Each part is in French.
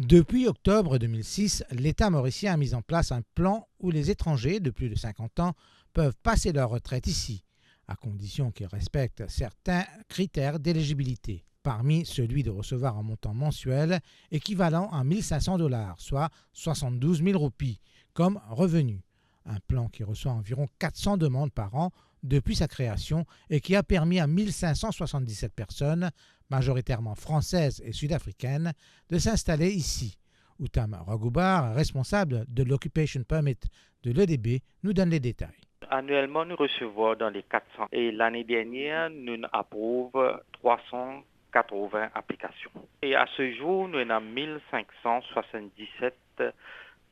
Depuis octobre 2006, l'État mauricien a mis en place un plan où les étrangers de plus de 50 ans peuvent passer leur retraite ici, à condition qu'ils respectent certains critères d'éligibilité. Parmi celui de recevoir un montant mensuel équivalent à 1 500 $, soit 72 000 roupies, comme revenu. Un plan qui reçoit environ 400 demandes par an depuis sa création et qui a permis à 1 577 personnes, majoritairement françaises et sud-africaines, de s'installer ici. Outam Ragoubar, responsable de l'Occupation Permit de l'EDB, nous donne les détails. Annuellement, nous recevons dans les 400 et l'année dernière, nous approuvons 380 applications. Et à ce jour, nous avons 1577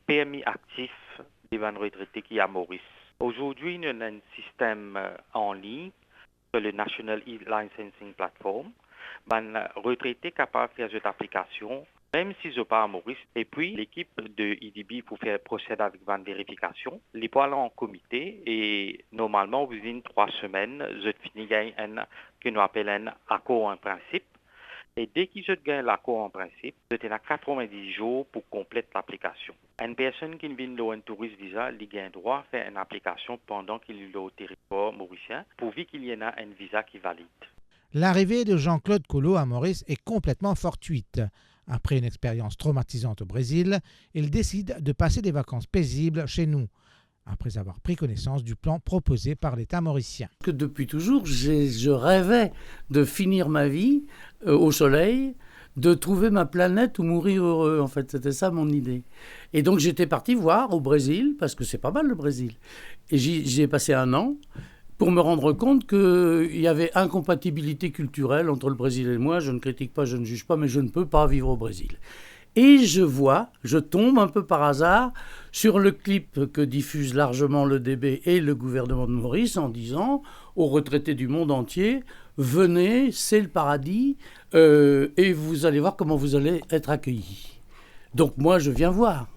PMI actifs devant retraités qui à Maurice. Aujourd'hui, nous avons un système en ligne sur le National E-Licensing Platform. Les retraités capables de faire cette application, même s'ils ne sont pas à Maurice. Et puis, l'équipe de IDB pour faire procéder avec une vérification. Les poils en comité et normalement, within 3 semaines, je finis un que nous appelons un accord en principe. Et dès qu'ils gagnent l'accord en principe, ils ont 90 jours pour compléter l'application. Une personne qui vient de un touriste visa, il a droit à faire une application pendant qu'il est au territoire mauricien, pourvu qu'il y ait un visa qui valide. L'arrivée de Jean-Claude Collot à Maurice est complètement fortuite. Après une expérience traumatisante au Brésil, il décide de passer des vacances paisibles chez nous, après avoir pris connaissance du plan proposé par l'État mauricien. Que depuis toujours, je rêvais de finir ma vie au soleil, de trouver ma planète ou mourir heureux. En fait, c'était ça mon idée. Et donc j'étais parti voir au Brésil, parce que c'est pas mal le Brésil. Et j'y ai passé 1 an pour me rendre compte qu'il y avait incompatibilité culturelle entre le Brésil et moi. Je ne critique pas, je ne juge pas, mais je ne peux pas vivre au Brésil. Et je tombe un peu par hasard sur le clip que diffuse largement le DB et le gouvernement de Maurice en disant aux retraités du monde entier « Venez, c'est le paradis et vous allez voir comment vous allez être accueillis ». Donc moi, je viens voir.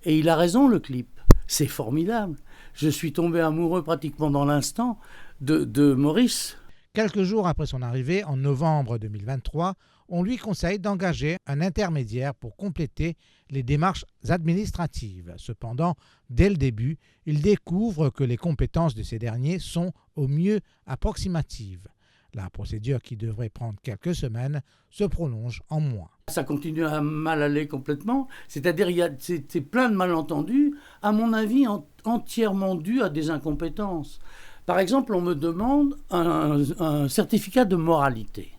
Et il a raison, le clip. C'est formidable. Je suis tombé amoureux pratiquement dans l'instant de Maurice. Quelques jours après son arrivée, en novembre 2023, on lui conseille d'engager un intermédiaire pour compléter les démarches administratives. Cependant, dès le début, il découvre que les compétences de ces derniers sont au mieux approximatives. La procédure qui devrait prendre quelques semaines se prolonge en mois. Ça continue à mal aller complètement, c'est-à-dire c'est plein de malentendus, à mon avis entièrement dus à des incompétences. Par exemple, on me demande un certificat de moralité.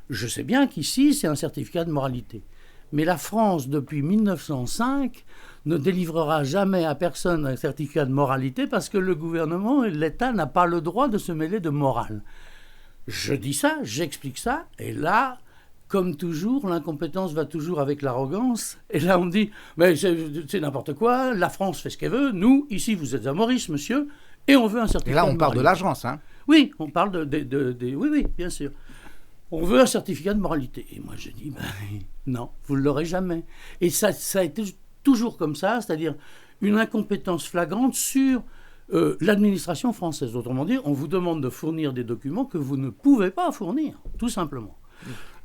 Je sais bien qu'ici, c'est un certificat de moralité. Mais la France, depuis 1905, ne délivrera jamais à personne un certificat de moralité parce que le gouvernement et l'État n'ont pas le droit de se mêler de morale. Je dis ça, j'explique ça, et là, comme toujours, l'incompétence va toujours avec l'arrogance. Et là, on me dit, mais c'est n'importe quoi, la France fait ce qu'elle veut, nous, ici, vous êtes à Maurice, monsieur, et on veut un certificat de moralité. Et là, on parle de l'agence, hein ? Oui, on parle oui, bien sûr. On veut un certificat de moralité. Et moi, je dis, non, vous ne l'aurez jamais. Et ça a été toujours comme ça, c'est-à-dire une incompétence flagrante sur l'administration française. Autrement dit, on vous demande de fournir des documents que vous ne pouvez pas fournir, tout simplement.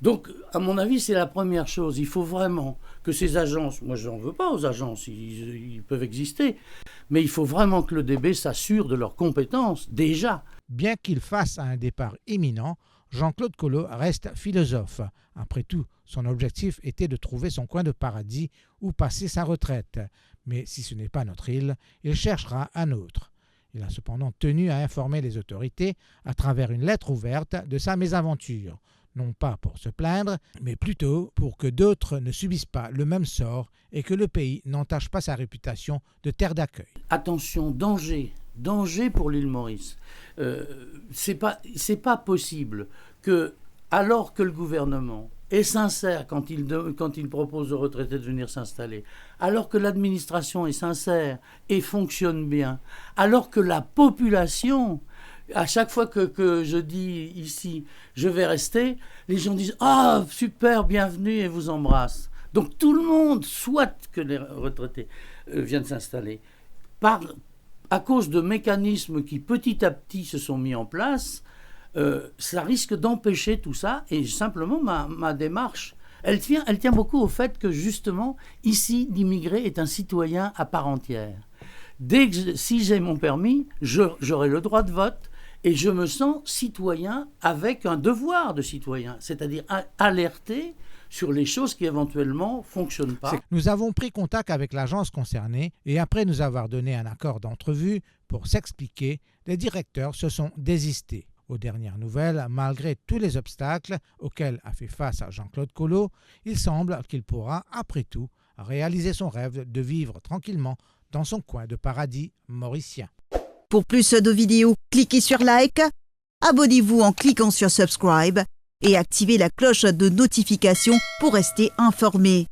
Donc, à mon avis, c'est la première chose. Il faut vraiment que ces agences, moi je n'en veux pas aux agences, ils peuvent exister, mais il faut vraiment que le DB s'assure de leurs compétences, déjà. Bien qu'il fasse un départ imminent, Jean-Claude Collot reste philosophe. Après tout, son objectif était de trouver son coin de paradis où passer sa retraite. Mais si ce n'est pas notre île, il cherchera un autre. Il a cependant tenu à informer les autorités à travers une lettre ouverte de sa mésaventure. Non pas pour se plaindre, mais plutôt pour que d'autres ne subissent pas le même sort et que le pays n'entache pas sa réputation de terre d'accueil. Attention, danger pour l'île Maurice. C'est pas possible que, alors que le gouvernement est sincère quand il propose aux retraités de venir s'installer, alors que l'administration est sincère et fonctionne bien, alors que la population, à chaque fois que je dis ici, je vais rester, les gens disent « Ah, super, bienvenue » et vous embrassent. Donc tout le monde souhaite que les retraités viennent s'installer. À cause de mécanismes qui petit à petit se sont mis en place, ça risque d'empêcher tout ça. Et simplement, ma démarche, Elle tient beaucoup au fait que, justement, ici, l'immigré est un citoyen à part entière. Si j'ai mon permis, j'aurai le droit de vote et je me sens citoyen avec un devoir de citoyen, c'est-à-dire alerter sur les choses qui éventuellement ne fonctionnent pas. Nous avons pris contact avec l'agence concernée et après nous avoir donné un accord d'entrevue pour s'expliquer, les directeurs se sont désistés. Aux dernières nouvelles, malgré tous les obstacles auxquels a fait face Jean-Claude Collot, il semble qu'il pourra, après tout, réaliser son rêve de vivre tranquillement dans son coin de paradis mauricien. Pour plus de vidéos, cliquez sur like, abonnez-vous en cliquant sur subscribe et activez la cloche de notification pour rester informé.